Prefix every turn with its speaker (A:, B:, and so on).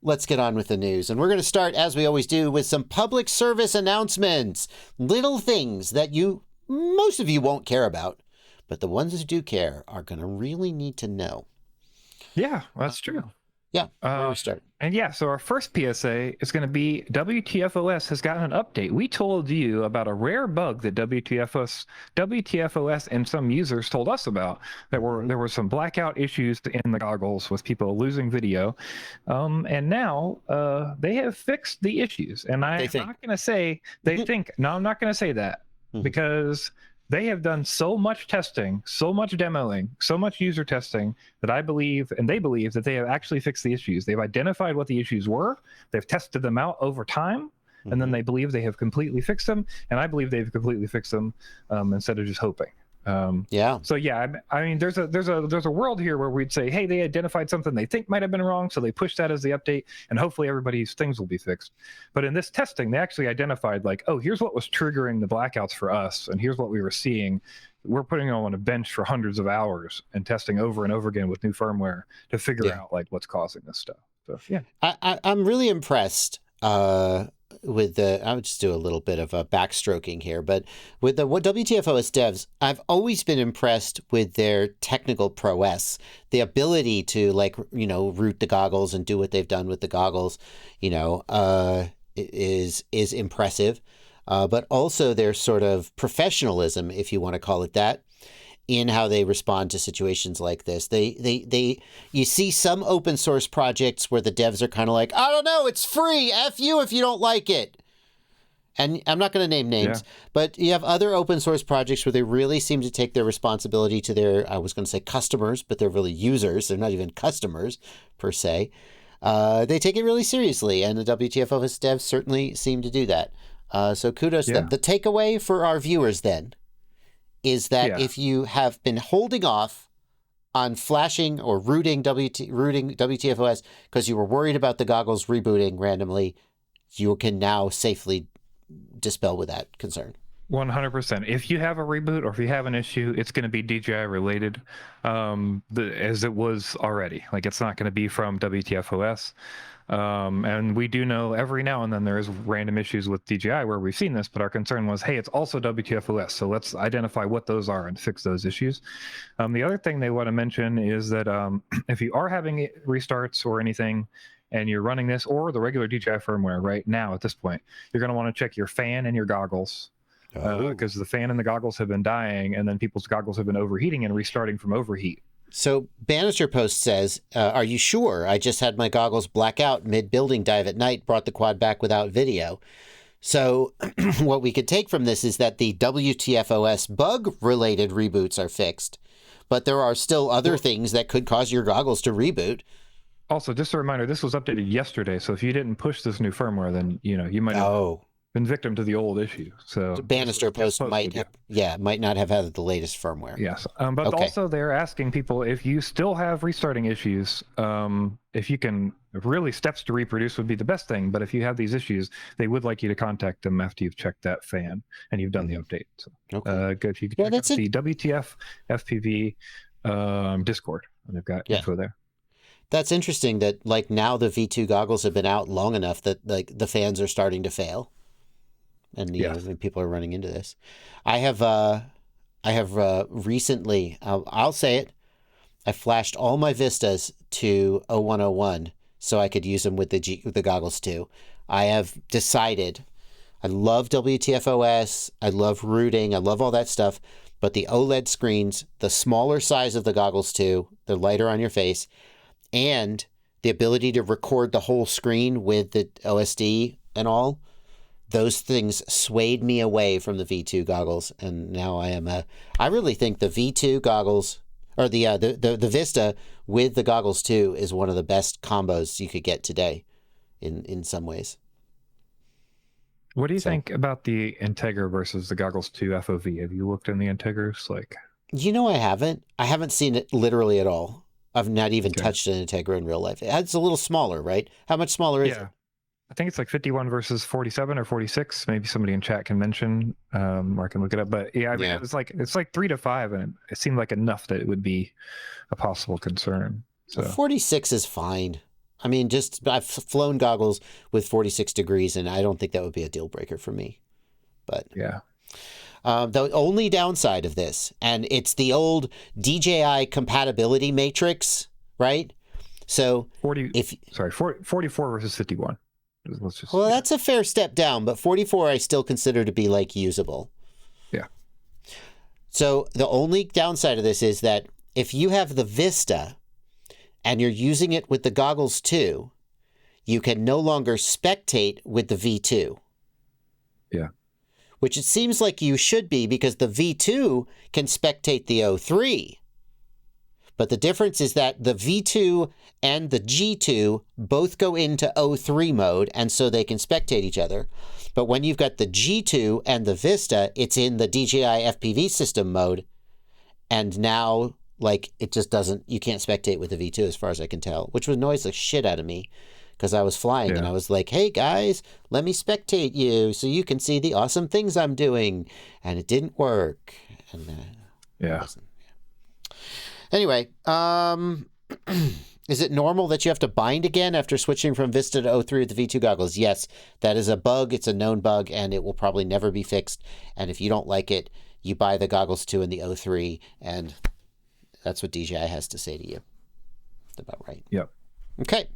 A: let's get on with the news. And we're going to start, as we always do, with some public service announcements. Little things that most of you won't care about, but the ones who do care are going to really need to know.
B: Yeah, that's true.
A: Yeah, where do we start?
B: And yeah, so our first PSA is going to be WTFOS has gotten an update. We told you about a rare bug that WTFOS and some users told us about. There were some blackout issues in the goggles with people losing video, and now they have fixed the issues. And I'm not going to say they think. No, I'm not going to say that because they have done so much testing, so much demoing, so much user testing that I believe, and they believe, that they have actually fixed the issues. They've identified what the issues were. They've tested them out over time, and then they believe they have completely fixed them. And I believe they've completely fixed them instead of just hoping. So yeah, I mean, there's a world here where we'd say, hey, they identified something they think might have been wrong, so they pushed that as the update, and hopefully everybody's things will be fixed. But in this testing, they actually identified, like, oh, here's what was triggering the blackouts for us, and here's what we were seeing. We're putting it on a bench for hundreds of hours and testing over and over again with new firmware to figure out like what's causing this stuff. So yeah,
A: I'm really impressed. With I'll just do a little bit of a backstroking here, but with the WTFOS devs, I've always been impressed with their technical prowess, the ability to root the goggles and do what they've done with the goggles, is impressive, but also their sort of professionalism, if you want to call it that, in how they respond to situations like this. You see some open source projects where the devs are kind of like, I don't know, it's free, F you if you don't like it. And I'm not going to name names, but you have other open source projects where they really seem to take their responsibility to their, I was going to say customers, but they're really users. They're not even customers per se. They take it really seriously, and the WTFOS devs certainly seem to do that. So kudos to them. The takeaway for our viewers then is that if you have been holding off on flashing or rooting WTFOS because you were worried about the goggles rebooting randomly, you can now safely dispel with that concern.
B: 100%. If you have a reboot or if you have an issue, it's going to be DJI related, as it was already. Like, it's not going to be from WTFOS. And we do know every now and then there is random issues with DJI where we've seen this, but our concern was, hey, it's also WTFOS. So let's identify what those are and fix those issues. The other thing they want to mention is that if you are having restarts or anything, and you're running this or the regular DJI firmware right now at this point, you're going to want to check your fan and your goggles. Because the fan and the goggles have been dying, and then people's goggles have been overheating and restarting from overheat.
A: So Bannister Post says, are you sure? I just had my goggles black out mid-building dive at night, brought the quad back without video. So what we could take from this is that the WTFOS bug-related reboots are fixed, but there are still other things that could cause your goggles to reboot.
B: Also, just a reminder, this was updated yesterday, so if you didn't push this new firmware, then you might have been victim to the old issue. So
A: Bannister Post might not have had the latest firmware.
B: Yes, but also they're asking people, if you still have restarting issues, if you can, really steps to reproduce would be the best thing. But if you have these issues, they would like you to contact them after you've checked that fan and you've done the update. So go to check out the WTF FPV Discord, and they've got info there.
A: That's interesting that now the V2 goggles have been out long enough that the fans are starting to fail. And people are running into this. I have recently, I'll say it, I flashed all my Vistas to 0101 so I could use them with the goggles too. I have decided, I love WTFOS, I love rooting, I love all that stuff, but the OLED screens, the smaller size of the goggles too, they're lighter on your face, and the ability to record the whole screen with the OSD and all, those things swayed me away from the V2 goggles, and now I really think the V2 goggles, or the Vista with the goggles too, is one of the best combos you could get today, in some ways.
B: What do you think about the Integra versus the goggles 2 FOV? Have you looked in the Integras?
A: I haven't seen it literally at all. I've not even touched an Integra in real life. It's a little smaller, right? How much smaller is it?
B: I think it's like 51 versus 47 or 46. Maybe somebody in chat can mention, or I can look it up. But it's like 3 to 5, and it seemed like enough that it would be a possible concern. So
A: 46 is fine. I mean, I've flown goggles with 46 degrees, and I don't think that would be a deal breaker for me. But
B: yeah.
A: The only downside of this, and it's the old DJI compatibility matrix, right? So
B: 44 versus 51.
A: That's a fair step down, but 44 I still consider to be like usable.
B: Yeah.
A: So the only downside of this is that if you have the Vista and you're using it with the goggles too, you can no longer spectate with the V2.
B: Yeah.
A: Which it seems like you should be, because the V2 can spectate the O3. But the difference is that the V2 and the G2 both go into O3 mode, and so they can spectate each other. But when you've got the G2 and the Vista, it's in the DJI FPV system mode, and now, like, it just doesn't, you can't spectate with the V2 as far as I can tell, which annoys the shit out of me, because I was flying and I was like, hey guys, let me spectate you so you can see the awesome things I'm doing. And it didn't work. And Anyway, is it normal that you have to bind again after switching from Vista to O3 with the V2 goggles? Yes, that is a bug. It's a known bug, and it will probably never be fixed. And if you don't like it, you buy the goggles too in the O3, and that's what DJI has to say to you. That's about right.
B: Yep.
A: Okay.